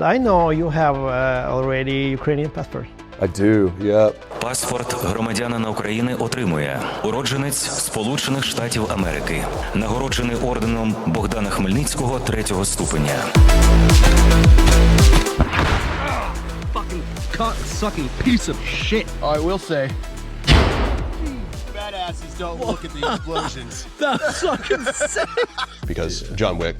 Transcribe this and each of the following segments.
I know you have already Ukrainian passport. I do, yeah. Паспорт громадянина України отримує уродженець Сполучених Штатів Америки, нагороджений орденом Богдана Хмельницького 3-го ступеня. Fucking cock-sucking piece of shit. I will say, badasses don't look at the explosions. That's fucking sick. Because John Wick.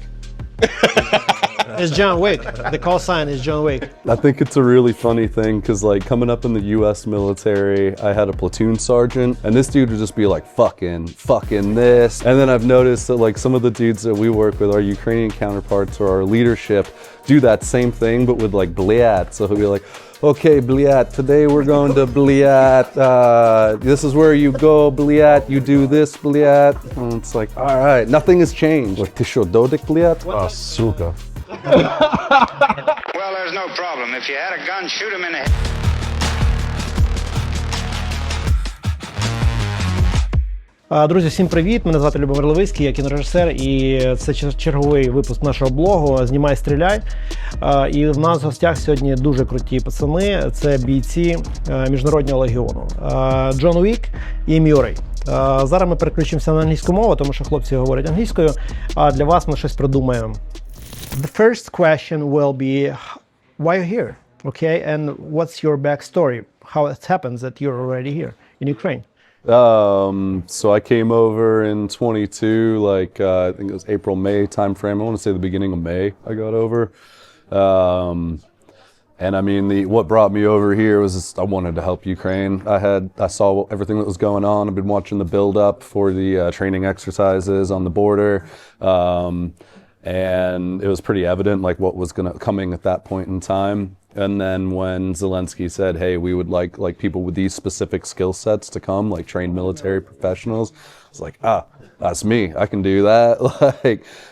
It's John Wick. The call sign is John Wick. I think it's a really funny thing because like coming up in the US military, I had a platoon sergeant and this dude would just be like, fucking this. And then I've noticed that like some of the dudes that we work with, our Ukrainian counterparts or our leadership, do that same thing but with like bliat. So he'll be like, okay, bliat, today we're going to bliat. This is where you go, bliat. You do this, bliat. And it's like, all right, nothing has changed. Like, ты что, додик, bliat? Oh, suka. Well, there's no problem. If you had a gun, shoot him in the head. Друзі, всім привіт! Мене звати Любомир Левицький, я кінорежисер, і це черговий випуск нашого блогу «Знімай, стріляй». І в нас в гостях сьогодні дуже круті пацани, це бійці Міжнародного легіону Джон Уік і Мюррей. Зараз ми переключимося на англійську мову, тому що хлопці говорять англійською, а для вас ми щось придумаємо. The first question will be, why are you here? Okay, and what's your backstory? How it happens that you're already here in Ukraine? So I came over in 22, like I think it was April, May time frame. I want to say the beginning of May I got over. And I mean, what brought me over here was just, I wanted to help Ukraine. I saw everything that was going on. I've been watching the build up for the training exercises on the border. And it was pretty evident like what was coming at that point in time. And then when Zeleensky said, hey, we would like people with these specific skill sets to come, like trained military professionals, I was like, that's me, I can do that.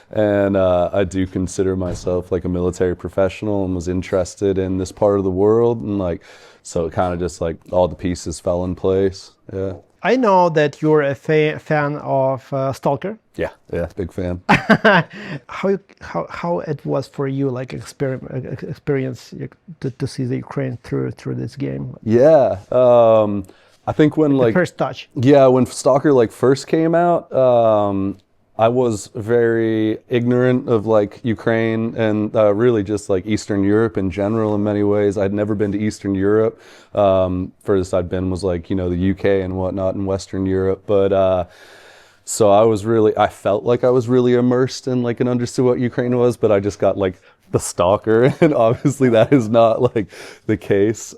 And I do consider myself like a military professional and was interested in this part of the world. And like, so it kind of just like all the pieces fell in place. Yeah. I know that you're a fan of S.T.A.L.K.E.R. Yeah, big fan. How it was for you, like experience to see the Ukraine through this game? Yeah, I think when like the first touch. Yeah, when S.T.A.L.K.E.R. like first came out, I was very ignorant of like Ukraine and really just like Eastern Europe in general in many ways. I'd never been to Eastern Europe. Furthest I'd been was like, you know, the UK and whatnot in Western Europe. But so I felt like I was really immersed in like and understood what Ukraine was, but I just got like the stalker and obviously that is not like the case.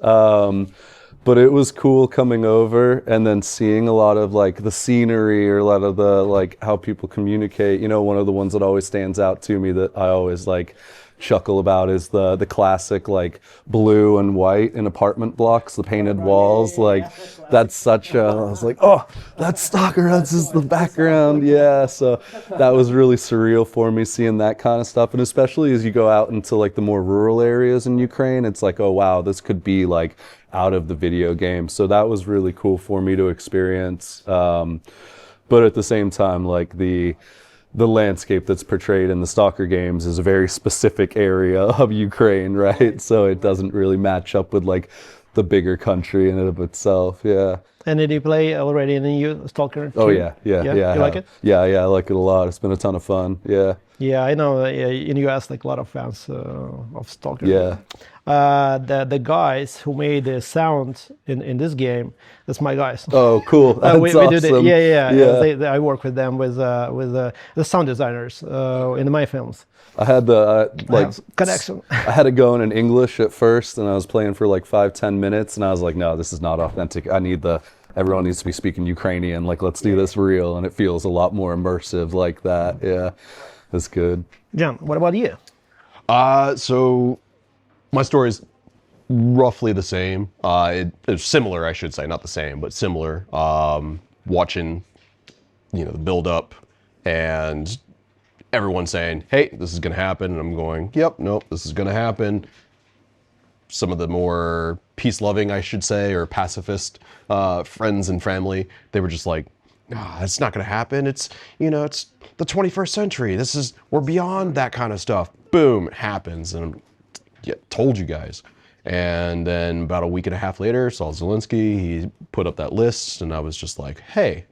But it was cool coming over and then seeing a lot of like the scenery or a lot of the like how people communicate. You know, one of the ones that always stands out to me that I always like chuckle about is the classic like blue and white in apartment blocks, the painted walls. Like that's such a, I was like, oh, that's S.T.A.L.K.E.R. That's just the background. Yeah. So that was really surreal for me seeing that kind of stuff. And especially as you go out into like the more rural areas in Ukraine, it's like, oh wow, this could be like out of the video game. So that was really cool for me to experience. But at the same time, like the landscape that's portrayed in the S.T.A.L.K.E.R. games is a very specific area of Ukraine, right? So it doesn't really match up with like the bigger country in and of itself, yeah. And did you play already in the EU S.T.A.L.K.E.R. Oh yeah. You like it? Yeah, I like it a lot. It's been a ton of fun, yeah. Yeah, I know in the US like a lot of fans of S.T.A.L.K.E.R. Yeah. The guys who made the sound in this game, that's my guys. Oh, cool. That's we awesome. I work with them with the sound designers in my films. I had the connection. I had it going in English at first, and I was playing for like 5-10 minutes, and I was like, no, this is not authentic. Everyone needs to be speaking Ukrainian. Like, let's do this real, and it feels a lot more immersive like that. Yeah, it's good. John, what about you? So my story is roughly the same. It's similar, I should say, not the same, but similar. Watching, you know, the build up and everyone saying, hey, this is going to happen. And I'm going, yep, nope, this is going to happen. Some of the more peace-loving, I should say, or pacifist friends and family, they were just like, it's not going to happen. It's, you know, it's the 21st century. We're beyond that kind of stuff. Boom, it happens. And yeah, told you guys. And then about a week and a half later, saw Zeleensky. He put up that list, and I was just like, hey,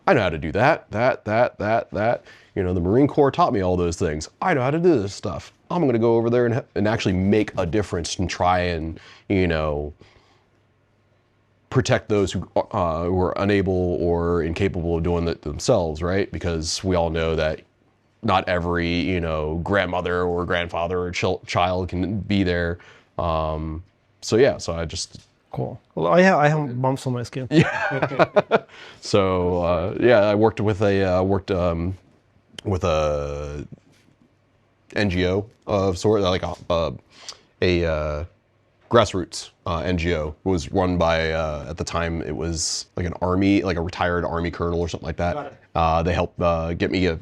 I know how to do that. You know, the Marine Corps taught me all those things. I know how to do this stuff. I'm going to go over there and actually make a difference and try and, you know, protect those who are unable or incapable of doing it themselves, right? Because we all know that not every, you know, grandmother or grandfather or child can be there. So yeah, so I just... Cool. Well, I have bumps on my skin. So yeah, I worked with a NGO of sort, like a grassroots NGO. It was run by at the time it was like an army, like a retired army colonel or something like that. They helped get me a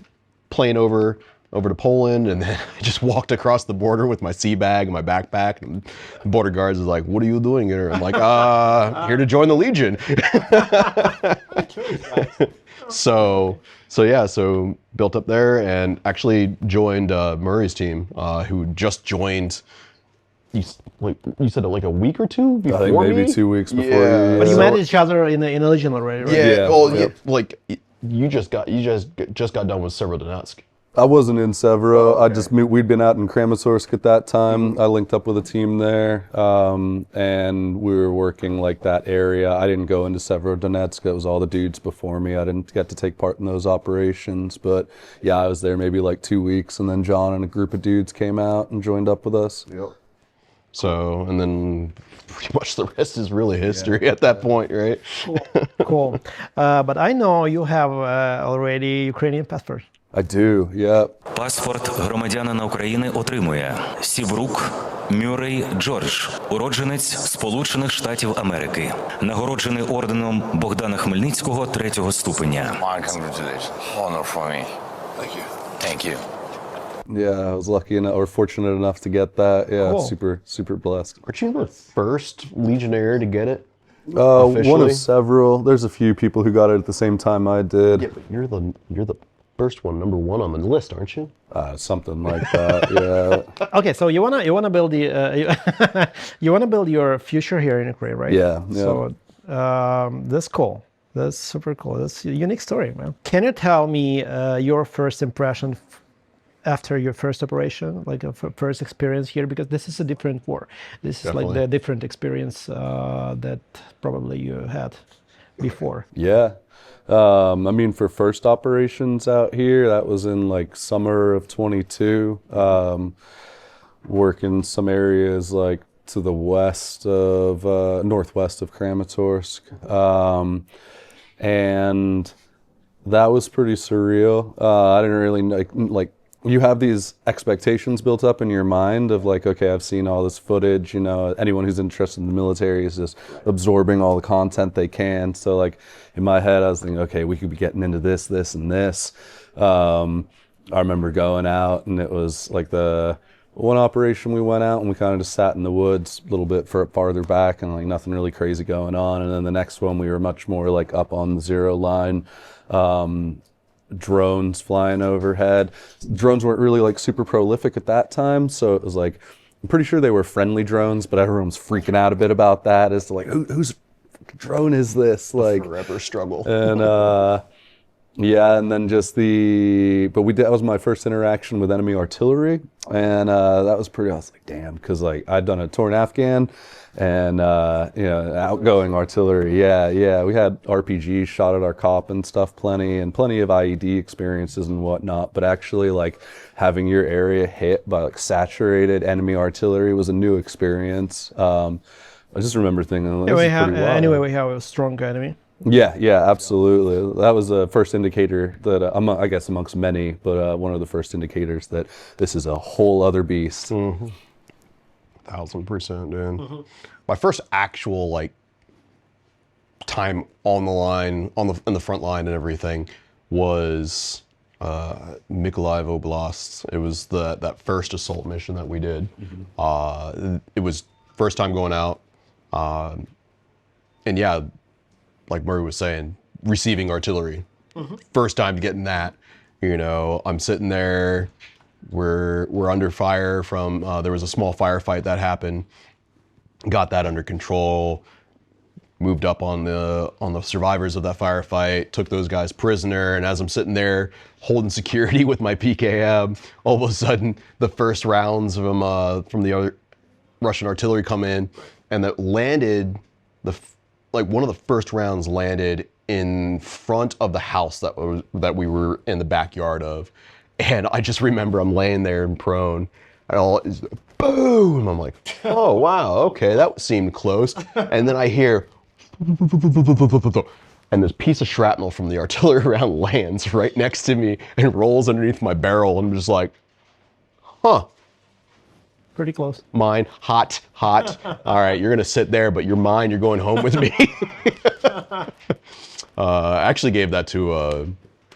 plane over to Poland, and then I just walked across the border with my sea bag and my backpack, and the border guards was like, "What are you doing here?" I'm like, "Here to join the Legion." So built up there and actually joined Murray's team, who just joined. You said like a week or two before I think maybe me? 2 weeks before Yeah. you. But you met each other in a Legion already, right? Yeah. Yeah. Well, Yep. like you just got done with Severodonetsk. I wasn't in Severo. We'd been out in Kramatorsk at that time. I linked up with a team there, and we were working like that area. I didn't go into Severodonetsk. It was all the dudes before me. I didn't get to take part in those operations, but yeah, I was there maybe like 2 weeks, and then John and a group of dudes came out and joined up with us. Yep. So, and then pretty much the rest is really history at that point, right? Cool. But I know you have already Ukrainian passport. I do, yeah. Паспорт громадянина України отримує Сібрук Мюррей Джордж, уродженець Сполучених Штатів Америки, нагороджений орденом Богдана Хмельницького 3-го ступеня. My congratulations. Honor for me. Thank you. Thank you. Yeah, I was lucky enough, or fortunate enough to get that. Yeah, Cool. super blessed. Aren't you the first Legionnaire to get it? One Officially? of several. There's a few people who got it at the same time I did. Yeah, but you're the first one, number one on the list, aren't you? Something like that, yeah. Okay, so you wanna build the you wanna build your future here in Ukraine, right? Yeah, yeah. So that's cool. That's super cool. That's a unique story, man. Can you tell me your first impression after your first operation, like a first experience here? Because this is a different war. This is like the different experience that probably you had before. Yeah. I mean, for first operations out here, that was in like summer of 22. Working some areas like to the west of, northwest of Kramatorsk. And that was pretty surreal. I didn't really like you have these expectations built up in your mind of like, okay, I've seen all this footage, you know, anyone who's interested in the military is just absorbing all the content they can. So like in my head, I was thinking, okay, we could be getting into this, and this. I remember going out, and it was like the one operation we went out and we kind of just sat in the woods a little bit farther back, and like nothing really crazy going on. And then the next one we were much more like up on the zero line. Drones flying overhead. Drones weren't really like super prolific at that time, so it was like, I'm pretty sure they were friendly drones, but everyone was freaking out a bit about that as to like, whose drone is this? Like Forever struggle. And yeah, and then just that was my first interaction with enemy artillery, and that was pretty, I was like, damn, because like I'd done a torn Afghan, and you know, outgoing artillery, yeah, we had RPGs shot at our cop and stuff, plenty of IED experiences and whatnot, but actually like having your area hit by like saturated enemy artillery was a new experience. I just remember thinking, this is pretty wild. Anyway, we have a strong enemy. Yeah, absolutely. That was the first indicator that, I guess amongst many, but one of the first indicators that this is a whole other beast. 1000%, dude. My first actual like time on the line, in the front line and everything was Mykolaiv Oblast. It was that first assault mission that we did. It was first time going out, and yeah, like Murray was saying, receiving artillery. First time getting that, you know, I'm sitting there, we're under fire from, there was a small firefight that happened, got that under control, moved up on the survivors of that firefight, took those guys prisoner, and as I'm sitting there holding security with my PKM, all of a sudden the first rounds from the other Russian artillery come in, and that landed, one of the first rounds landed in front of the house that we were in the backyard of. And I just remember I'm laying there and prone, and all is boom. I'm like, oh wow, okay, that seemed close. And then I hear, and this piece of shrapnel from the artillery round lands right next to me and rolls underneath my barrel. And I'm just like, huh. Pretty close. Mine, hot. All right, you're gonna sit there, but you're mine. You're going home with me. I actually gave that to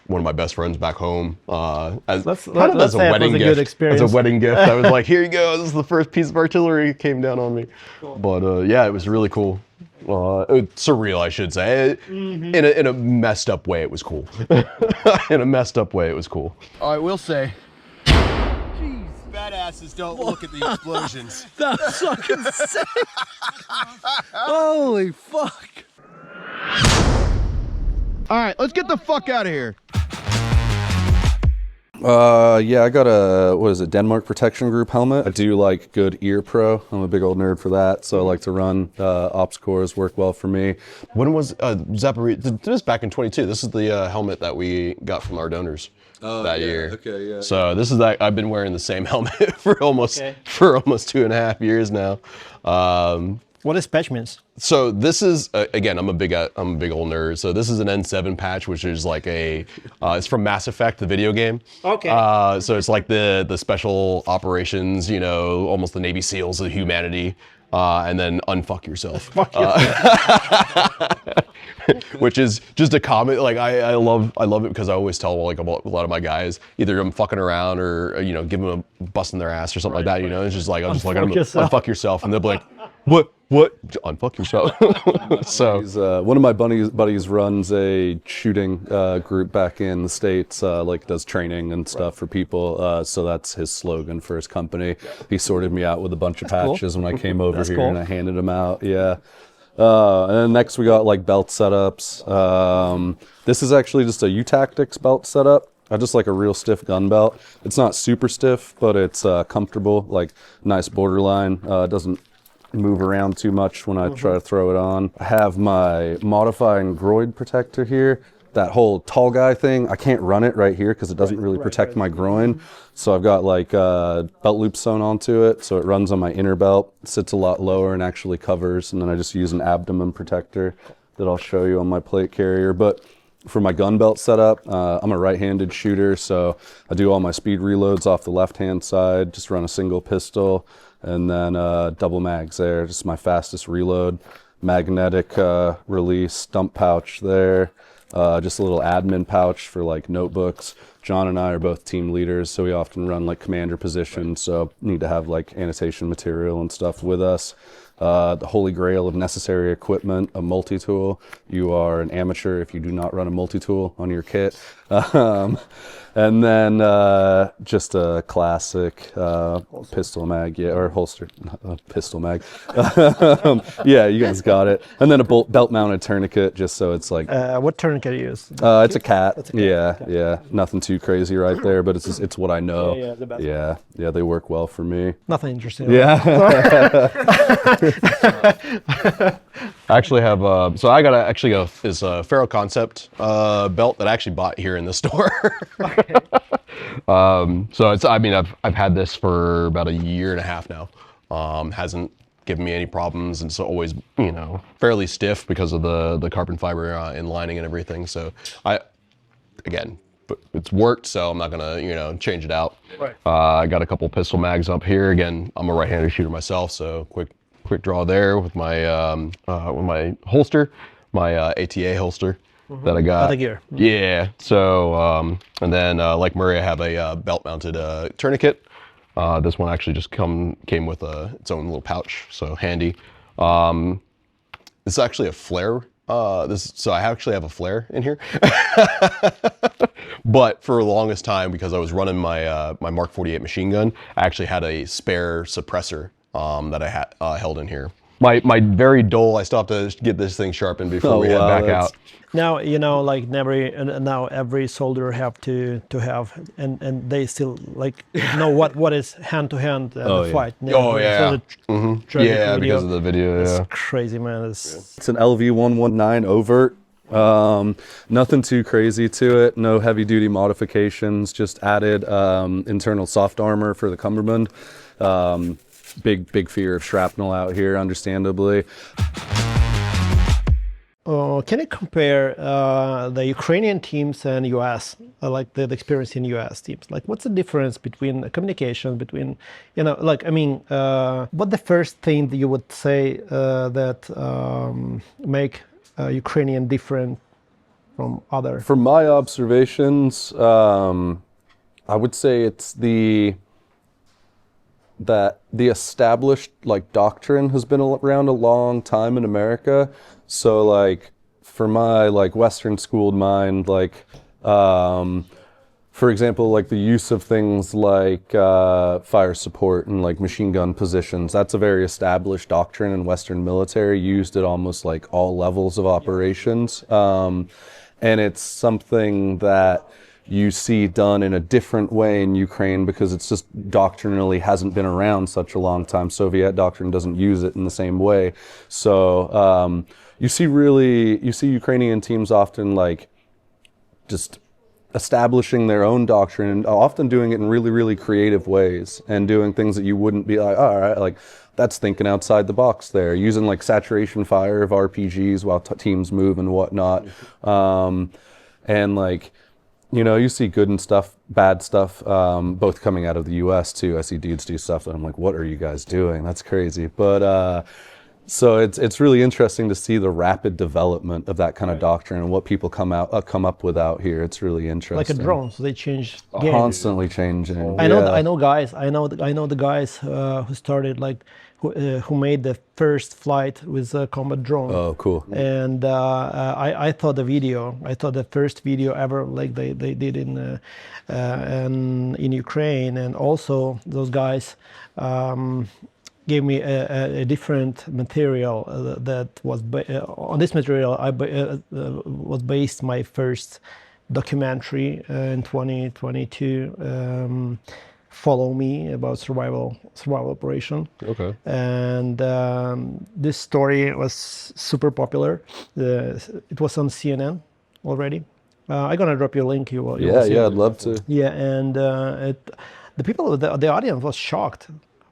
one of my best friends back home as a wedding gift. As a wedding gift, I was like, "Here you go. This is the first piece of artillery that came down on me." Cool. But yeah, it was really cool. Surreal, I should say. In a messed up way, it was cool. In a messed up way, it was cool. I will say, badasses don't look at the explosions. That's fucking sick. Holy fuck. All right, let's get the fuck out of here. Yeah, I got a, Denmark Protection Group helmet. I do like good ear pro. I'm a big old nerd for that, so I like to run. Ops cores work well for me. When was Zaporizhia? This is back in 22. This is the helmet that we got from our donors that year. Okay, yeah. So this is that. I've been wearing the same helmet for almost 2.5 years now. What is patch means? So this is again, I'm a big old nerd. So this is an N7 patch, which is like it's from Mass Effect, the video game. Okay. So it's like the special operations, almost the Navy SEALs of humanity, and then unfuck yourself. Which is just a comment. Like I love it because I always tell like a lot of my guys either I'm fucking around or give them a bust in their ass or something like that. It's just like unfuck yourself, and they'll be like, what? Unfuck yourself. So one of my buddies runs a shooting group back in the States, does training and stuff for people. So that's his slogan for his company. He sorted me out with a bunch of patches when I came over here, and I handed them out. Yeah. And then next we got like belt setups. This is actually just a U-Tactics belt setup. I just like a real stiff gun belt. It's not super stiff, but it's comfortable, like nice borderline. It doesn't move around too much when I try to throw it on. I have my modifying groin protector here. That whole tall guy thing, I can't run it right here because it doesn't really protect my groin. So I've got like belt loop sewn onto it, so it runs on my inner belt, sits a lot lower and actually covers, and then I just use an abdomen protector that I'll show you on my plate carrier. But for my gun belt setup, I'm a right-handed shooter, so I do all my speed reloads off the left-hand side, just run a single pistol, and then double mags there, just my fastest reload. Magnetic release dump pouch there. Just a little admin pouch for like notebooks. John and I are both team leaders, so we often run like commander positions, so need to have like annotation material and stuff with us. The holy grail of necessary equipment, a multi-tool. You are an amateur if you do not run a multi-tool on your kit. And then just a classic pistol mag, or holster, pistol mag. Yeah, you guys got it. And then a belt-mounted tourniquet, just so it's like. What tourniquet do you use? It's a cat. Yeah. Nothing too crazy right there, but it's what I know. Yeah, the best. Yeah, they work well for me. Nothing interesting. Yeah. I actually have, so I got this Ferro Concept belt that I actually bought here in the store. So I've had this for about 1.5 years now. Hasn't given me any problems, and it's always, fairly stiff because of the carbon fiber inlining and everything. So but it's worked, so I'm not gonna, change it out. Right. I got a couple pistol mags up here. Again, I'm a right-handed shooter myself, so quick draw there with my holster, my ATA holster that I got. Takego. Yeah. So and then like Murray, I have a belt-mounted tourniquet. This one actually just came with its own little pouch, so handy. This is actually a flare So I actually have a flare in here. But for the longest time, because I was running my my Mark 48 machine gun, I actually had a spare suppressor that I had held in here. My very dull. I still have to get this thing sharpened before we head back out. Now, you know, like now every soldier have to have, and they still like know what is hand to hand fight. Oh yeah. Yeah, Video. because of the video. It's Yeah. crazy, man. It's an LV-119 overt. Nothing too crazy to it. No heavy duty modifications. Just added internal soft armor for the cummerbund. Big fear of shrapnel out here, understandably. Can you compare the Ukrainian teams and US, like the experience in US teams? Like, what's the difference between the communication between, you know, like, I mean, what the first thing that you would say that make Ukrainian different from other? From my observations, I would say it's the established like doctrine has been around a long time in America. So like for my like Western schooled mind, like for example, like the use of things like fire support and like machine gun positions, that's a very established doctrine in Western military, used at almost like all levels of operations. And it's something that you see done in a different way in Ukraine because it's just doctrinally hasn't been around such a long time. Soviet doctrine doesn't use it in the same way. So you see Ukrainian teams often like just establishing their own doctrine and often doing it in really, really creative ways and doing things that you wouldn't be like, all right, like that's thinking outside the box there, using like saturation fire of RPGs while teams move and whatnot. And like, you know, you see good and stuff, bad stuff, both coming out of the US too. I see dudes do stuff that I'm like, what are you guys doing? That's crazy. But so it's really interesting to see the rapid development of that kind of doctrine and what people come up with out here. It's really interesting. Like a drone, so they change game. Constantly changing. I know the guys who started like who made the first flight with a combat drone. Oh, cool. And I thought the first video ever, like they did in Ukraine, and also those guys gave me a different material that was on this material was based my first documentary in 2022. Follow Me, about survival operation. Okay. And this story was super popular. It was on CNN already. I'm gonna drop you a link. You Yeah, I'd love to. Yeah, and the people, the audience was shocked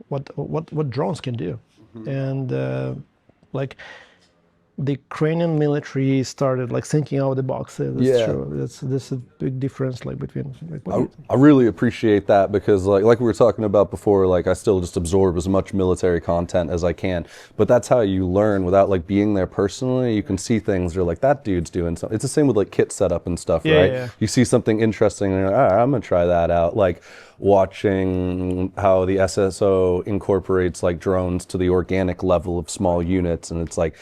what drones can do, and like the Ukrainian military started like thinking out of the box. That's true. This is a big difference, like between. Like, I really appreciate that because like we were talking about before, like I still just absorb as much military content as I can. But that's how you learn without like being there personally. You can see things. You're like, that dude's doing something. It's the same with like kit setup and stuff, right? Yeah. You see something interesting and you're like, all right, I'm gonna try that out. Like watching how the SSO incorporates like drones to the organic level of small units, and it's like,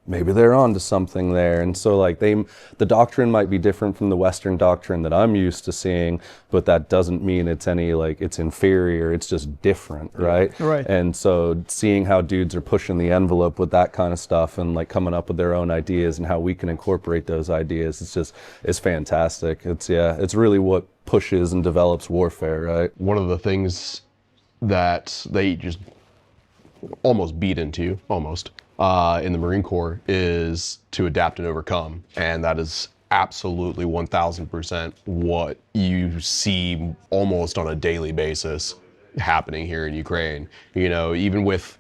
maybe they're onto something there. And so like the doctrine might be different from the Western doctrine that I'm used to seeing, but that doesn't mean it's it's inferior. It's just different, right? Right. And so seeing how dudes are pushing the envelope with that kind of stuff and like coming up with their own ideas and how we can incorporate those ideas, it's fantastic. It's really what pushes and develops warfare, right? One of the things that they just almost beat into, in the Marine Corps is to adapt and overcome. And that is absolutely 1000% what you see almost on a daily basis happening here in Ukraine. You know, even with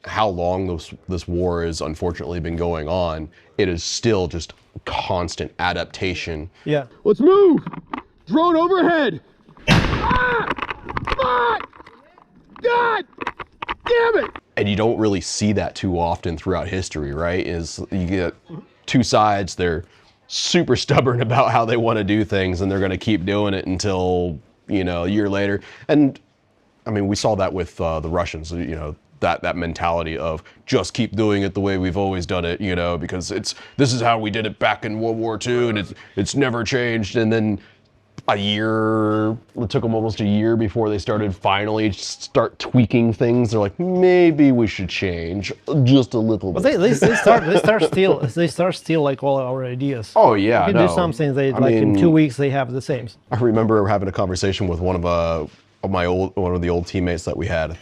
how long this war has unfortunately been going on, it is still just constant adaptation. Yeah. Let's move! Drone overhead! Ah! Fuck! God! Damn it! And you don't really see that too often throughout history, right? Is you get two sides, they're super stubborn about how they want to do things, and they're going to keep doing it until, you know, a year later. And I mean, we saw that with the Russians. You know, that mentality of just keep doing it the way we've always done it, you know, because this is how we did it back in World War II, and it's never changed. And then it took them almost a year before they started finally start tweaking things. They're like, maybe we should change just a little bit. But they start steal like all our ideas. Oh yeah, you can do something in 2 weeks they have the same. I remember having a conversation with one of the old teammates that we had.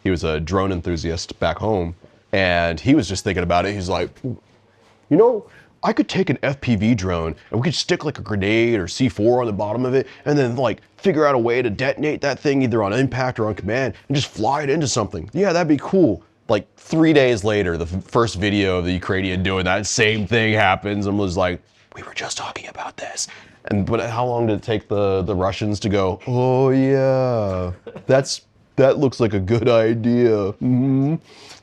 He was a drone enthusiast back home, and he was just thinking about it. He's like, you know, I could take an FPV drone and we could stick like a grenade or C4 on the bottom of it, and then like figure out a way to detonate that thing either on impact or on command and just fly it into something. Yeah, that'd be cool. Like 3 days later, the first video of the Ukrainian doing that same thing happens, and was like, we were just talking about this. But how long did it take the Russians to go, oh yeah, that looks like a good idea. Mm-hmm.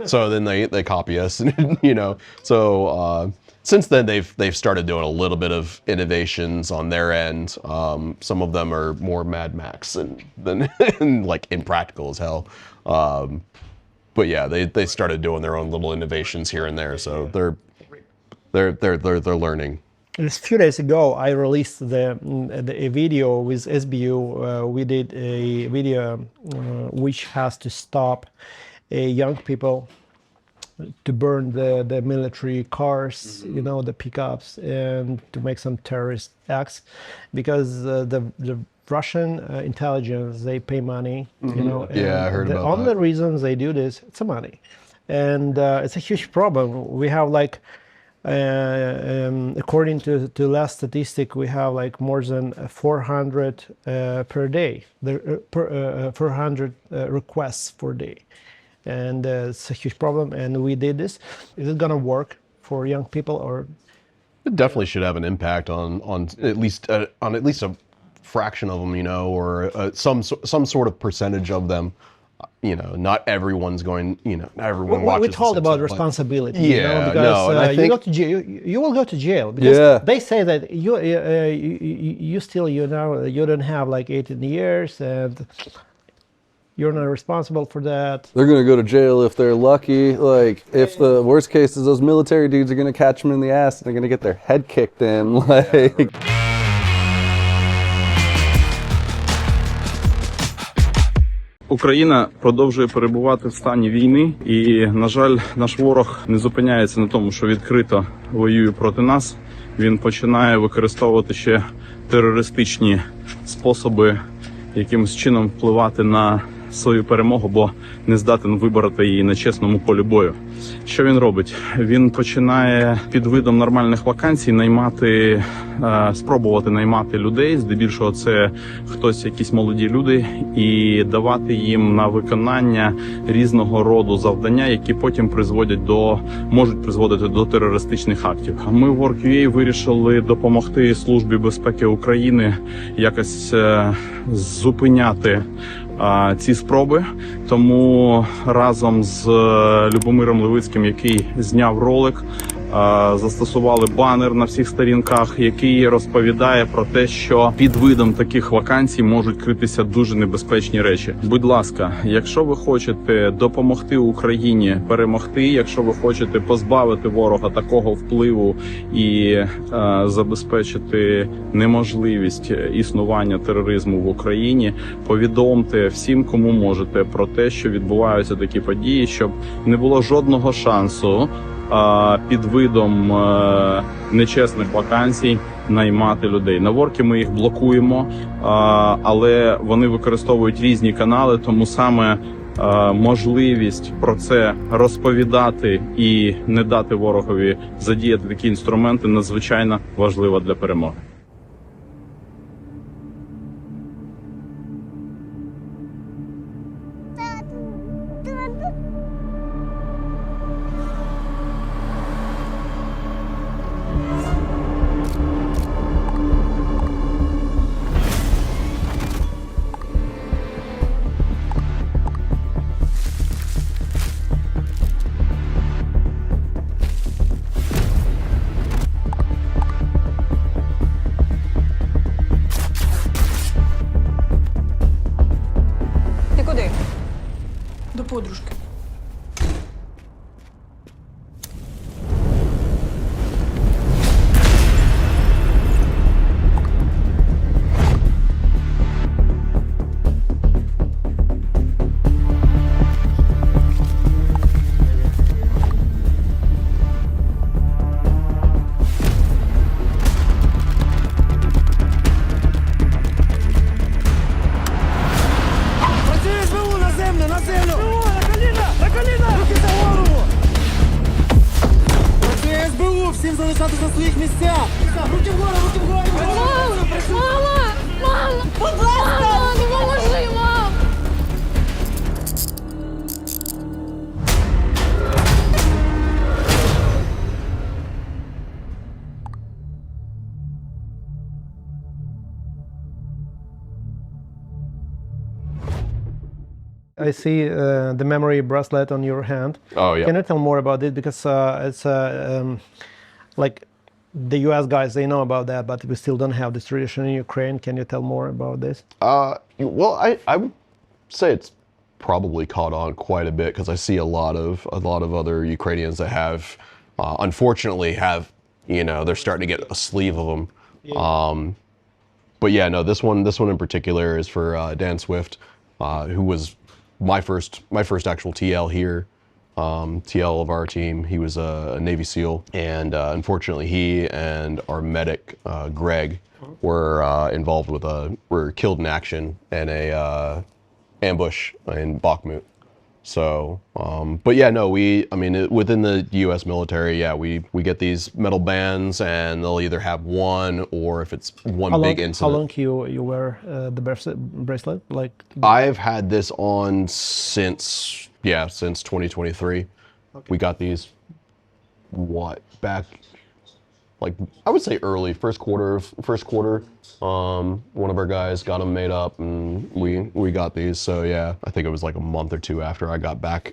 So then they copy us, you know. So since then they've started doing a little bit of innovations on their end. Some of them are more Mad Max than like impractical as hell. But yeah, they started doing their own little innovations here and there. So they're learning. A few days ago, I released a video with SBU. We did a video which has to stop young people to burn the military cars, you know, the pickups, and to make some terrorist acts, because the Russian intelligence, they pay money, you know. Yeah, I heard about that. The only reason they do this, it's the money, and it's a huge problem. We have like. According to last statistic, we have like more than 400 per day, 400 requests per day, and it's a huge problem. And we did this. Is it gonna work for young people, or? It definitely should have an impact on at least a fraction of them, you know, or some sort of percentage of them. You know, not everyone's going, you know, not everyone watches. We told about responsibility. Yeah, you know, because no, I think, you go to jail, you will go to jail, because they say that you still, you know, you don't have like 18 years and you're not responsible for that. They're gonna go to jail if they're lucky. Like, if the worst case is those military dudes are gonna catch them in the ass and they're gonna get their head kicked in. Like. Україна продовжує перебувати в стані війни, і, на жаль, наш ворог не зупиняється на тому, що відкрито воює проти нас. Він починає використовувати ще терористичні способи якимось чином впливати на свою перемогу, бо не здатен вибороти її на чесному полі бою. Що він робить? Він починає під видом нормальних вакансій спробувати наймати людей, здебільшого це якісь молоді люди, і давати їм на виконання різного роду завдання, які потім можуть призводити до терористичних актів. Ми в Work.ua вирішили допомогти Службі безпеки України якось зупиняти ці спроби, тому разом з Любомиром Левицьким, який зняв ролик, застосували банер на всіх сторінках, який розповідає про те, що під видом таких вакансій можуть критися дуже небезпечні речі. Будь ласка, якщо ви хочете допомогти Україні перемогти, якщо ви хочете позбавити ворога такого впливу і забезпечити неможливість існування тероризму в Україні, повідомте всім, кому можете, про те, що відбуваються такі події, щоб не було жодного шансу під видом нечесних вакансій наймати людей. На Воркі ми їх блокуємо, але вони використовують різні канали, тому саме можливість про це розповідати і не дати ворогові задіяти такі інструменти надзвичайно важлива для перемоги. залишатися на своїх місцях. Руки вгору, руки вгору. Мама! Мама! Будь ласка! Допоможи, мам! I see the memory bracelet on your hand. Oh, yeah. Can you tell more about it? Because it's like the US guys, they know about that, but we still don't have this tradition in Ukraine. Can you tell more about this? Well, I would say it's probably caught on quite a bit because I see a lot of other Ukrainians that have, unfortunately, have, you know, they're starting to get a sleeve of them. Yeah. But yeah, no, this one in particular is for Dan Swift, who was my first actual TL here, TL of our team. He was a Navy SEAL, and unfortunately, he and our medic Greg were involved with were killed in action in a ambush in Bakhmut. So, but yeah, no, within the U.S. military, yeah, we get these metal bands, and they'll either have one, or if it's one big incident. How long you wear the bracelet? Like, I've had this on since 2023. Okay. We got these, back, like, I would say early, first quarter. One of our guys got them made up, and we got these. So yeah, I think it was like a month or two after I got back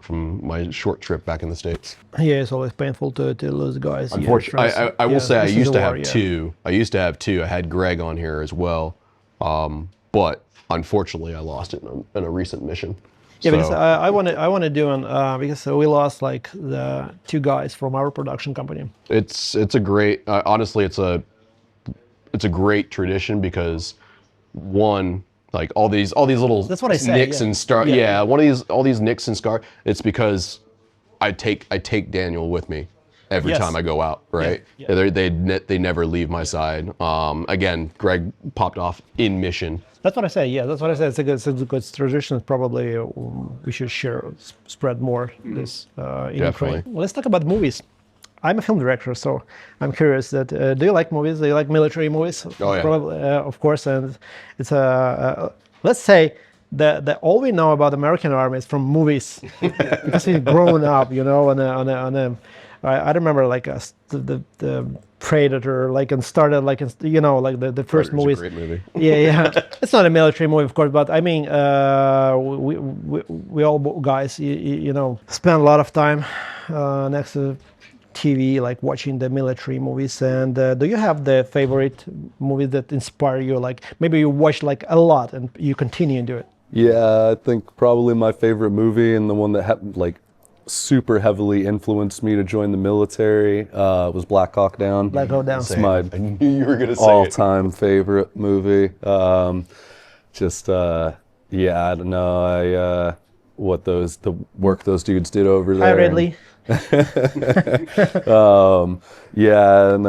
from my short trip back in the States. Yeah, it's always painful to lose guys. Unfortunately, I will say I used to have two. I used to have two. I had Greg on here as well, but unfortunately, I lost it in a recent mission. Yeah, because I want to do because we lost like the two guys from our production company. It's a great, honestly, it's a great tradition because one, like all these little That's what I say, nicks yeah. and scar. Yeah, all these nicks and scar. It's because I take Daniel with me every Yes. time I go out. Right? Yeah. They never leave my side. Again, Greg popped off in mission. That's what I say. Yeah, that's what I said. It's a good tradition. Probably we should spread more this in Definitely. Ukraine. Well, let's talk about movies. I'm a film director, so I'm curious that do you like movies? Do you like military movies? Oh yeah. Probably, of course. And it's let's say that all we know about American army is from movies because we've grown up, you know, on a I remember like the Predator, like, and started like, you know, like the first movies. Predator's a great movie. Yeah. It's not a military movie, of course, but I mean, we all guys, you know, spend a lot of time next to TV, like watching the military movies. And do you have the favorite movie that inspire you? Like maybe you watch like a lot and you continue to do it. Yeah, I think probably my favorite movie and the one that like super heavily influenced me to join the military was Black Hawk Down. Black Hawk Down. It's my I knew you were gonna say all-time favorite movie. Yeah, I don't know. The work those dudes did over there. Hi, Ridley. Yeah, and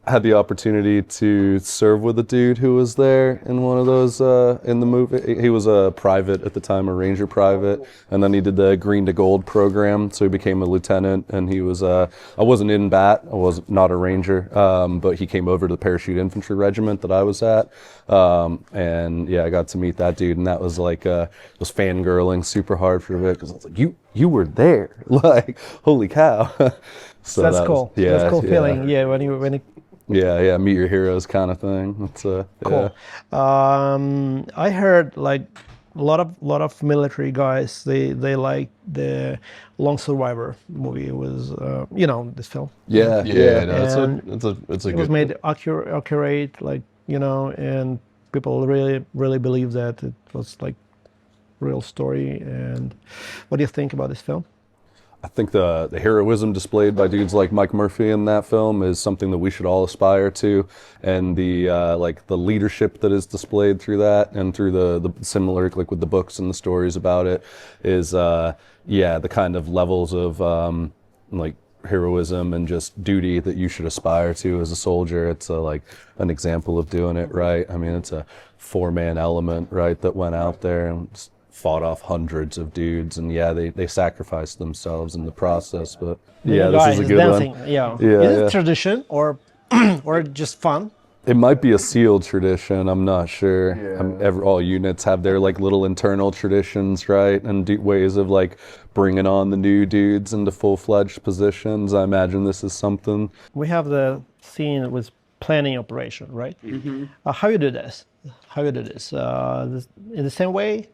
I had the opportunity to serve with a dude who was there in one of those in the movie. He was a private at the time, a Ranger private, and then he did the Green to Gold program, so he became a lieutenant. And he was I wasn't in bat, I was not a Ranger, but he came over to the Parachute Infantry Regiment that I was at, and yeah, I got to meet that dude, and that was like was fangirling super hard for a bit because I was like, you were there, like holy cow. So That's cool. Yeah, that's cool feeling. Yeah, when you. Yeah, meet your heroes kind of thing. It's cool. Yeah. I heard like a lot of military guys. They like the Long Survivor movie. It was you know, this film. Yeah. No, it's a It good was made accurate, like, you know, and people really believe that it was like real story. And what do you think about this film? I think the heroism displayed by dudes like Mike Murphy in that film is something that we should all aspire to, and the like the leadership that is displayed through that and through the similar, like with the books and the stories about it, is the kind of levels of like heroism and just duty that you should aspire to as a soldier. It's like an example of doing it right. I mean, it's a 4-man element, right, that went out there and fought off hundreds of dudes, and yeah, they sacrificed themselves in the process. But The yeah, guy this is a is good dancing. one. Yeah. Yeah, Is yeah. it tradition or or just fun? It might be a SEAL tradition. I'm not sure. All units have their like little internal traditions, right? And ways of like bringing on the new dudes into full-fledged positions. I imagine this is something. We have the scene with planning operation, right? How you do this? How you do this? In the same way?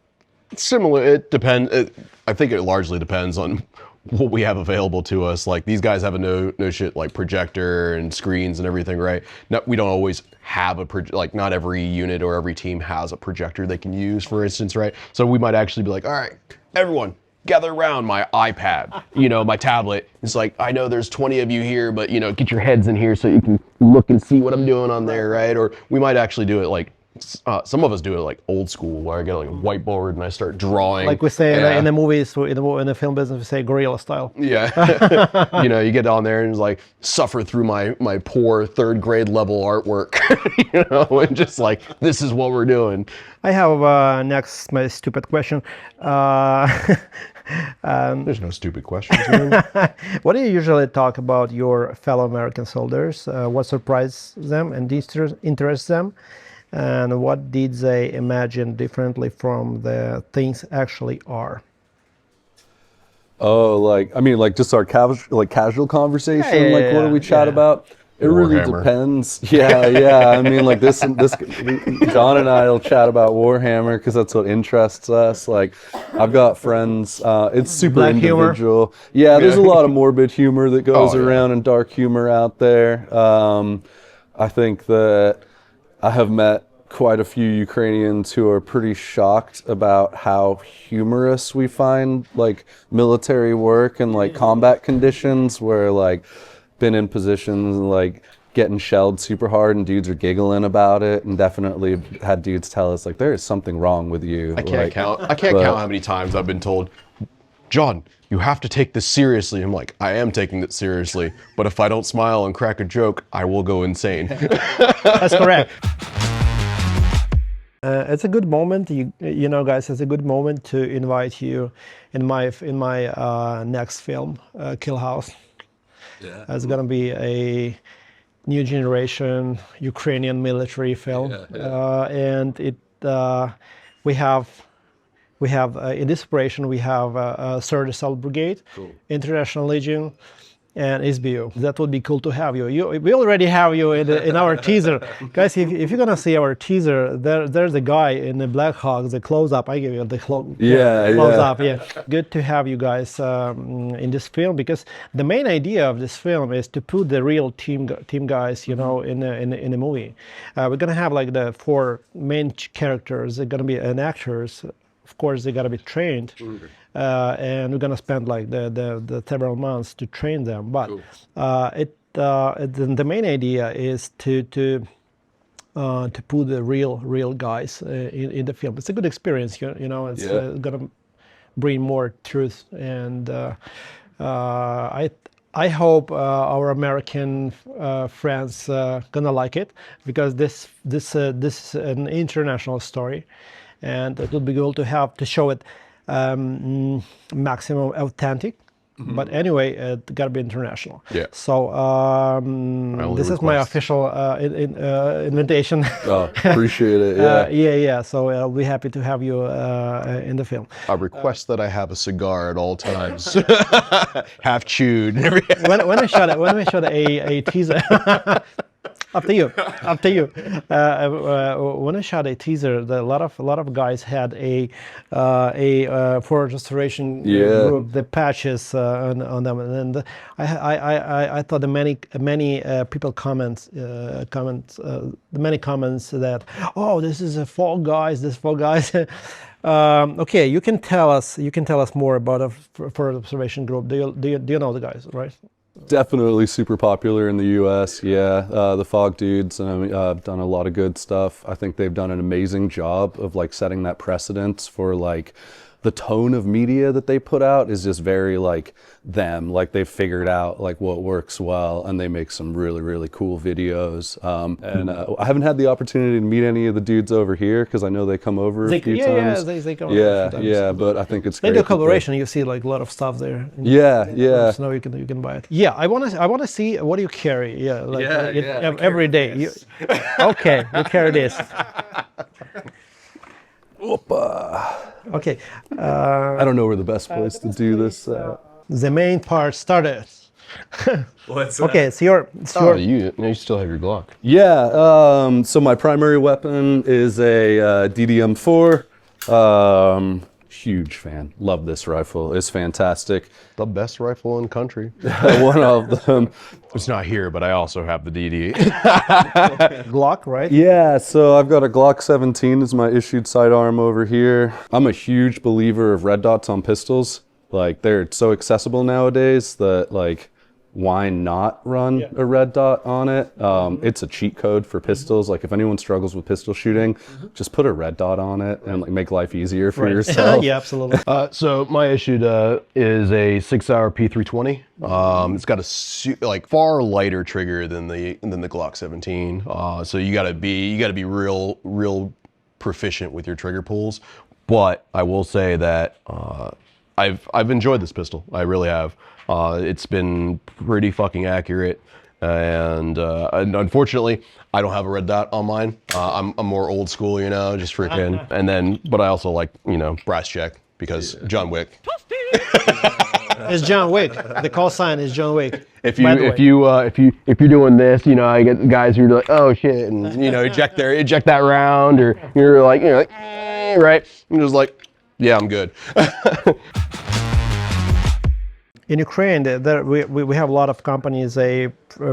Similar. It depends. I think it largely depends on what we have available to us. Like these guys have a no shit like projector and screens and everything, right? No, we don't always have like not every unit or every team has a projector they can use, for instance, right? So we might actually be like, all right, everyone, gather around my iPad, my tablet. It's like, I know there's 20 of you here, but get your heads in here so you can look and see what I'm doing on there, right? Or we might actually do it like, some of us do it like old school, where I get like a whiteboard and I start drawing. Like we say in the movies, in the film business, we say guerrilla style. Yeah. You get on there and like suffer through my poor 3rd grade level artwork, and just like, this is what we're doing. I have next my stupid question. There's no stupid questions, man. What do you usually talk about your fellow American soldiers? What surprises them and interests them? And what did they imagine differently from the things actually are? Oh, like just our casual conversation. Yeah, like, what do we chat about? It really Warhammer. depends. Yeah. I mean, like this, John and I will chat about Warhammer because that's what interests us. Like, I've got friends. It's super Black humor. individual. Yeah, there's a lot of morbid humor that goes Oh, yeah. around and dark humor out there. I think that I have met quite a few Ukrainians who are pretty shocked about how humorous we find like military work and like combat conditions, where like been in positions like getting shelled super hard and dudes are giggling about it, and definitely had dudes tell us like there is something wrong with you. I can't count how many times I've been told, John, you have to take this seriously. I'm like, I am taking it seriously, but if I don't smile and crack a joke, I will go insane. That's correct. It's a good moment, guys. It's a good moment to invite you in my next film, Kill House. Yeah, it's gonna be a new generation Ukrainian military film, and we have in this operation we have 3rd Assault Brigade, International Legion, and SBU. That would be cool to have you. We already have you in our teaser. Guys, if you're going to see our teaser, there's a guy in the Black Hawk, the close-up. I give you the close-up. Yeah. Good to have you guys in this film, because the main idea of this film is to put the real team guys, in the movie. We're going to have like the 4 main characters. They're going to be actors. Of course, they got to be trained. And we're gonna spend like the several months to train them. But the main idea is to put the real guys in the film. It's a good experience, It's gonna bring more truth, and I hope our American friends gonna like it, because this is an international story, and it would be cool to show it. Maximum authentic, but anyway, it gotta be international. Yeah. So this is my official invitation. Oh, appreciate it. Yeah. So I'll be happy to have you in the film. I request that I have a cigar at all times, half chewed. When I shot a teaser. Up to you. When I shot a teaser, a lot of guys had a forest restoration group, the patches on them, and I thought the many people comments many comments that, oh, this is a Fall Guys. Okay, you can tell us more about a forest observation group. Do you know the guys, right? Definitely super popular in the U.S. The Fog dudes, and I've done a lot of good stuff. I think they've done an amazing job of like setting that precedence for like the tone of media that they put out is just very like them, like they've figured out like what works well, and they make some really, really cool videos. And I haven't had the opportunity to meet any of the dudes over here because I know they come over a few times. They come over a few times. Yeah, but I think it's They great. do collaboration. You see like a lot of stuff there. Yeah. So you can buy it. Yeah, I want to see what do you carry. Yeah, like every day. Okay, you carry this. Okay. I don't know where the best place to do this. The main part started. What's Okay, it's your. You still have your Glock. Yeah, so my primary weapon is a DDM4. Huge fan. Love this rifle. It's fantastic. The best rifle in the country. One of them. It's not here, but I also have the DD. Glock, right? Yeah, so I've got a Glock 17 as my issued sidearm over here. I'm a huge believer of red dots on pistols. Like, they're so accessible nowadays that, like, why not run a red dot on it? It's a cheat code for pistols. Like, if anyone struggles with pistol shooting, just put a red dot on it and like make life easier for yourself. Yeah, absolutely. So my issued is a 6-hour P320. It's got a far lighter trigger than the Glock 17. So you gotta be real proficient with your trigger pulls. But I will say that I've enjoyed this pistol. I really have. It's been pretty fucking accurate, and unfortunately, I don't have a red dot on mine. I'm more old school, you know, just freaking. But I also like, you know, brass check because John Wick. It's John Wick. The call sign is John Wick. If you're doing this, you know, I get guys who are like, oh shit, and you know, eject that round, or you're like, right? I'm just like, yeah, I'm good. In Ukraine, we have a lot of companies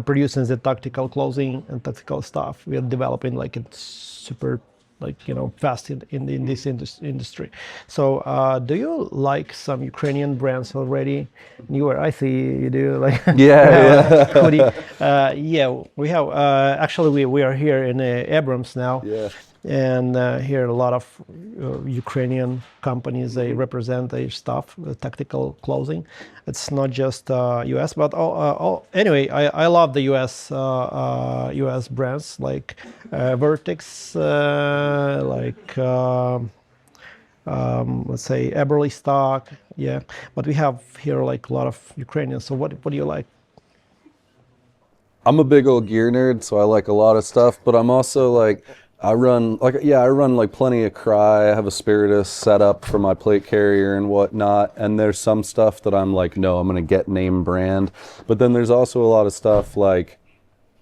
producing the tactical clothing and tactical stuff. We are developing like it's super, like, you know, fast in this industry. So do you like some Ukrainian brands already? I see you do. Like hoodie. Yeah, we have. Actually, we are here in Abrams now. Yeah. And here a lot of Ukrainian companies, they represent their stuff, tactical clothing. It's not just US, but anyway, I love the US brands like Vertex, like let's say Eberly Stock, yeah. But we have here like a lot of Ukrainians. So what do you like? I'm a big old gear nerd, so I like a lot of stuff, but I'm also like, I run like plenty of Cry. I have a Spiritus set up for my plate carrier and whatnot. And there's some stuff that I'm like, no, I'm gonna get name brand. But then there's also a lot of stuff like,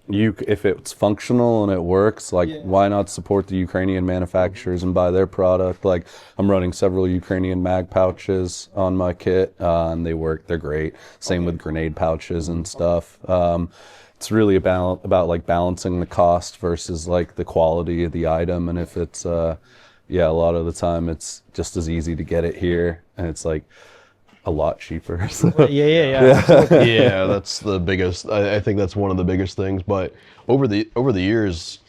if it's functional and it works, like why not support the Ukrainian manufacturers and buy their product? Like, I'm running several Ukrainian mag pouches on my kit, and they work. They're great. Same with grenade pouches and stuff. It's really about like balancing the cost versus like the quality of the item, and if it's a lot of the time it's just as easy to get it here, and it's like a lot cheaper. So. Yeah, that's the biggest. I think that's one of the biggest things. But over the years,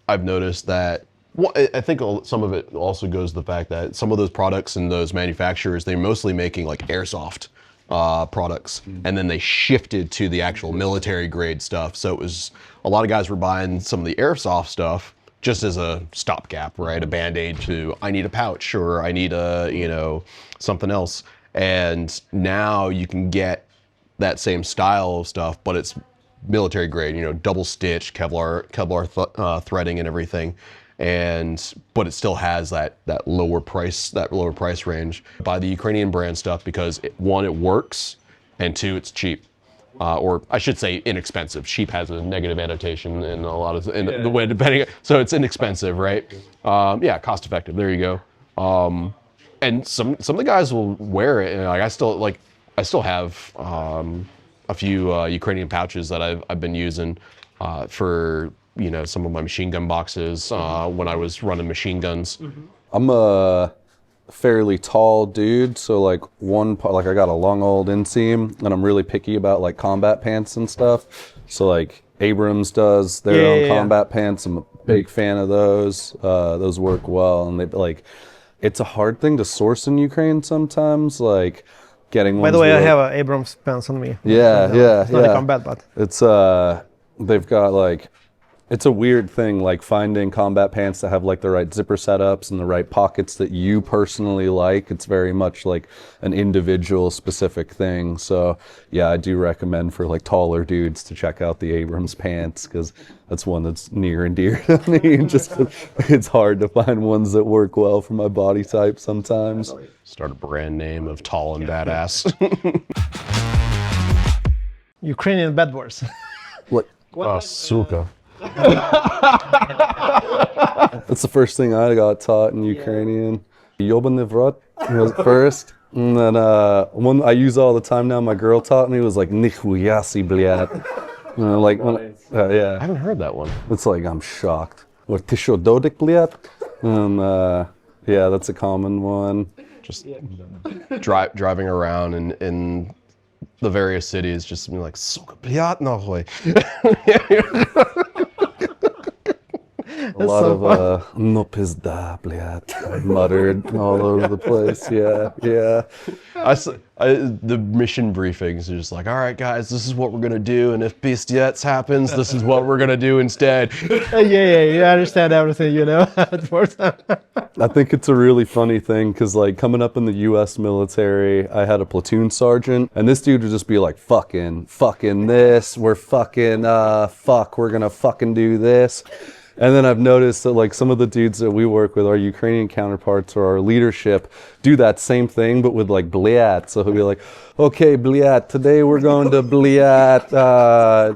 I've noticed that. Well, I think some of it also goes to the fact that some of those products and those manufacturers, they're mostly making like airsoft products, and then they shifted to the actual military grade stuff. So it was a lot of guys were buying some of the airsoft stuff just as a stopgap, right? A band-aid to I need a pouch or I need a, you know, something else. And now you can get that same style of stuff, but it's military grade, you know, double stitch, Kevlar threading and everything. But it still has that lower price range. Buy the Ukrainian brand stuff because one, it works, and two, it's cheap, or I should say inexpensive. Cheap has a negative annotation in a lot of the way, depending. So it's inexpensive, right? Cost effective. There you go. And some of the guys will wear it, and like I still have a few Ukrainian pouches that I've been using for. You know, some of my machine gun boxes when I was running machine guns. I'm a fairly tall dude, so like I got a long old inseam, and I'm really picky about like combat pants and stuff. So like Abrams does their own combat pants. I'm a big fan of those. Those work well, and they like it's a hard thing to source in Ukraine sometimes, like getting ones. By the way, I with, have an Abrams pants on me. Yeah, yeah, It's not a combat, but it's they've got like, it's a weird thing, like finding combat pants that have like the right zipper setups and the right pockets that you personally like. It's very much like an individual specific thing. So yeah, I do recommend for like taller dudes to check out the Abrams pants, because that's one that's near and dear to me. Just it's hard to find ones that work well for my body type sometimes. Start a brand name of tall and badass. Ukrainian bad words. What? Suka. That's the first thing I got taught in Ukrainian. Yobaný v rot was first. And then one I use all the time now, my girl taught me, was like nichuya si blyat. Like, yeah. I haven't heard that one. It's like, I'm shocked. Or tisho dodik blyat. And yeah, that's a common one. Just driving around in the various cities, just being like, suka blyat nahoy. A lot of no pizda, blyat, muttered all over the place. Yeah, yeah. The mission briefings are just like, all right, guys, this is what we're gonna do, and if pistiets happens, this is what we're gonna do instead. Yeah, you understand everything, you know. I think it's a really funny thing, because like coming up in the U.S. military, I had a platoon sergeant, and this dude would just be like, fucking this, we're fucking, we're gonna fucking do this. And then I've noticed that like some of the dudes that we work with, our Ukrainian counterparts or our leadership, do that same thing, but with like blyat. So he'll be like, okay, blyat, today we're going to blyat.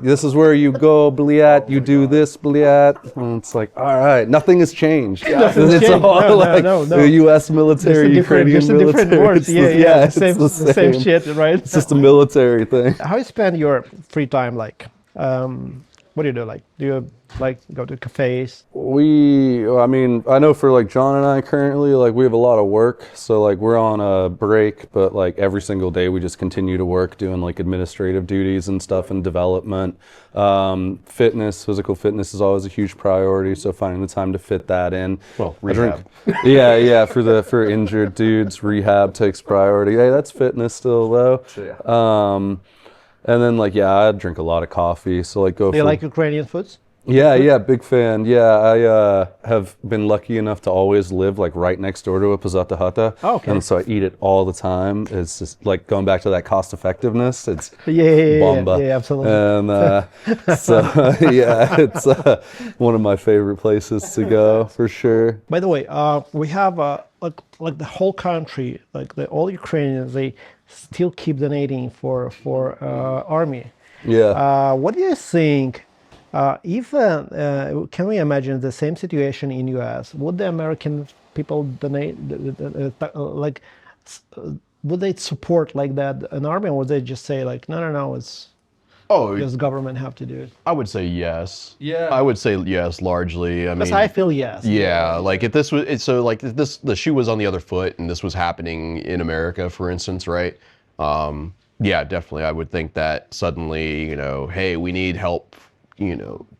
This is where you go, blyat. You do this, blyat. And it's like, all right, nothing has changed. It's all like the U.S. military, Ukrainian military. Different words. Yeah, the same shit, right? It's just a military thing. How you spend your free time? Like, what do you do? Like, do you like go to cafes? I mean, I know for like John and I currently, like we have a lot of work. So like we're on a break, but like every single day we just continue to work doing like administrative duties and stuff and development. Physical fitness is always a huge priority. So finding the time to fit that in. Well, rehab. Yeah, for injured dudes, rehab takes priority. Hey, that's fitness still though. And then like, yeah, I drink a lot of coffee. So like Do you like Ukrainian foods? Yeah, big fan. Yeah, I have been lucky enough to always live like right next door to a pizzata hata. Oh, okay. And so I eat it all the time. It's just like going back to that cost effectiveness. It's bomba. Yeah, absolutely. And so yeah, it's one of my favorite places to go for sure. By the way, we have like the whole country, like all Ukrainians, they still keep donating for army. Yeah. What do you think? If can we imagine the same situation in U.S.? Would the American people donate, like, would they support like that an army, or would they just say like, no, it's just government have to do it? I would say yes. Yeah. I would say yes, largely. I mean, I feel yes. Yeah, like if this was, the shoe was on the other foot, and this was happening in America, for instance, right? Yeah, definitely. I would think that suddenly, hey, we need help,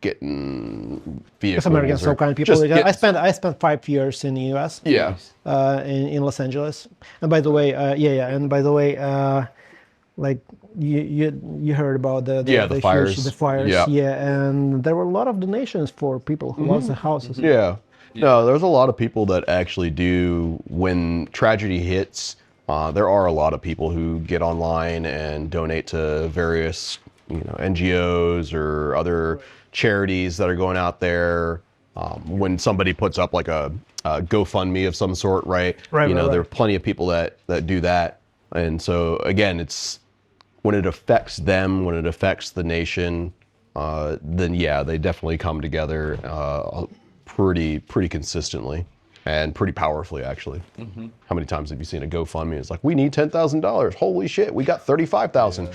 getting vehicles. Because Americans are so kind people. I spent 5 years in the U.S. Yeah. In Los Angeles. And by the way, And by the way, like you heard about the fires. The fires. Yeah. And there were a lot of donations for people who lost their houses. Yeah. No, there's a lot of people that actually do, when tragedy hits, there are a lot of people who get online and donate to various NGOs or other charities that are going out there. When somebody puts up like a GoFundMe of some sort, right? Right. There are plenty of people that do that. And so again, it's when it affects them, when it affects the nation, then yeah, they definitely come together pretty consistently. And pretty powerfully, actually. Mm-hmm. How many times have you seen a GoFundMe? It's like, we need $10,000. Holy shit, we got $35,000.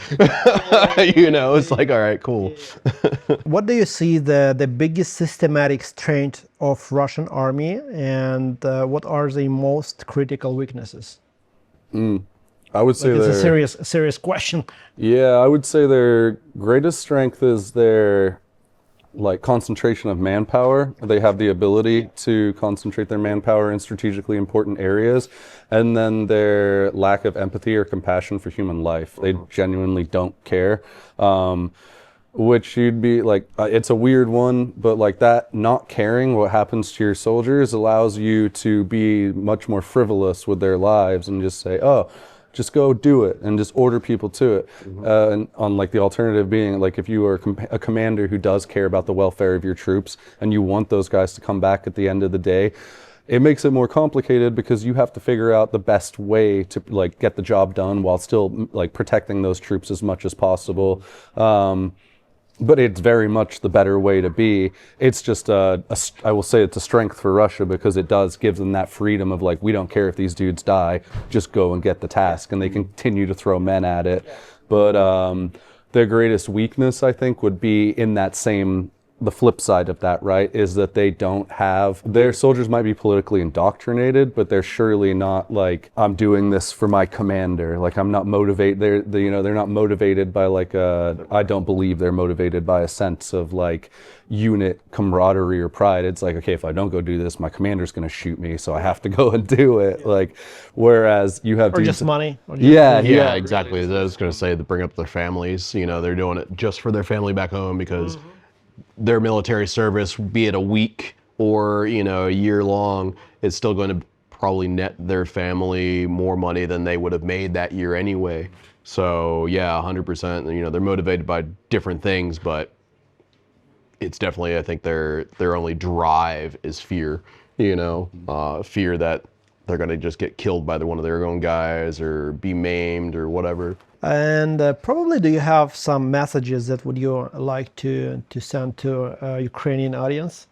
It's like, all right, cool. What do you see the biggest systematic strength of Russian army, and what are the most critical weaknesses? I would say it's a serious question. Yeah, I would say their greatest strength is their like concentration of manpower. They have the ability to concentrate their manpower in strategically important areas. And then their lack of empathy or compassion for human life. They genuinely don't care. Which you'd be like, it's a weird one, but like that not caring what happens to your soldiers allows you to be much more frivolous with their lives and just say, oh, just go do it and just order people to it. And on like the alternative being like if you are a commander who does care about the welfare of your troops and you want those guys to come back at the end of the day, it makes it more complicated because you have to figure out the best way to like get the job done while still like protecting those troops as much as possible. But it's very much the better way to be. It's just, I will say it's a strength for Russia because it does give them that freedom of like, we don't care if these dudes die, just go and get the task. And they continue to throw men at it. But their greatest weakness, I think, would be in that same, the flip side of that, right, is that they don't have, their soldiers might be politically indoctrinated, but they're surely not like, I'm doing this for my commander. Like I'm not motivated, they're not motivated by like I don't believe they're motivated by a sense of like unit camaraderie or pride. It's like, okay, if I don't go do this, my commander's gonna shoot me, so I have to go and do it. Like, whereas you have or just money. Or just yeah, exactly. I was gonna say to bring up their families, they're doing it just for their family back home because their military service, be it a week or, a year long, is still going to probably net their family more money than they would have made that year anyway. So yeah, 100%, they're motivated by different things, but it's definitely, I think their only drive is fear, fear that they're going to just get killed by one of their own guys or be maimed or whatever. And probably do you have some messages that would you like to send to Ukrainian audience,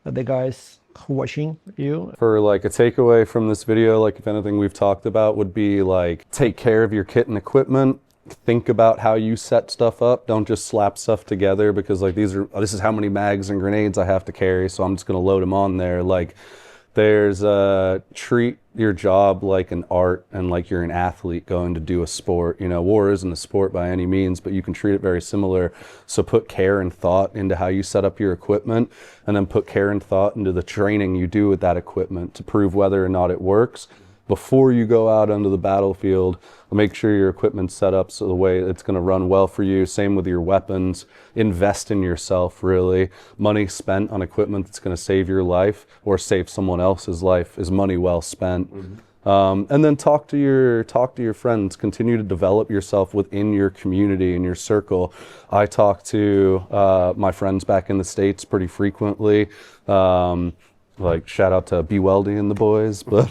the guys who watching you? For like a takeaway from this video, like if anything we've talked about would be like, take care of your kit and equipment. Think about how you set stuff up. Don't just slap stuff together because like this is how many mags and grenades I have to carry, so I'm just gonna load them on there. Like there's treat your job like an art and like you're an athlete going to do a sport. War isn't a sport by any means, but you can treat it very similar. So put care and thought into how you set up your equipment, and then put care and thought into the training you do with that equipment to prove whether or not it works. Before you go out onto the battlefield, make sure your equipment's set up so the way it's going to run well for you. Same with your weapons. Invest in yourself, really. Money spent on equipment that's going to save your life or save someone else's life is money well spent. And then talk to your friends. Continue to develop yourself within your community and your circle. I talk to my friends back in the States pretty frequently. Like shout out to B. Weldy and the boys, but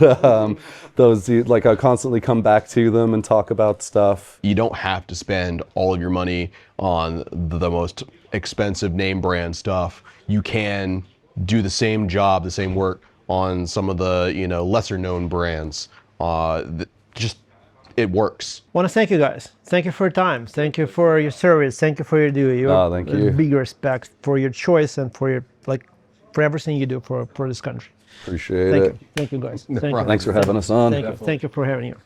those like I constantly come back to them and talk about stuff. You don't have to spend all of your money on the most expensive name brand stuff. You can do the same job, the same work on some of the lesser known brands. It works. I want to thank you guys. Thank you for your time. Thank you for your service. Thank you for your due. Thank you. Big respect for your choice and for your for everything you do for this country. Appreciate it. Thank you guys. Thanks for having us on. Thank you for having you.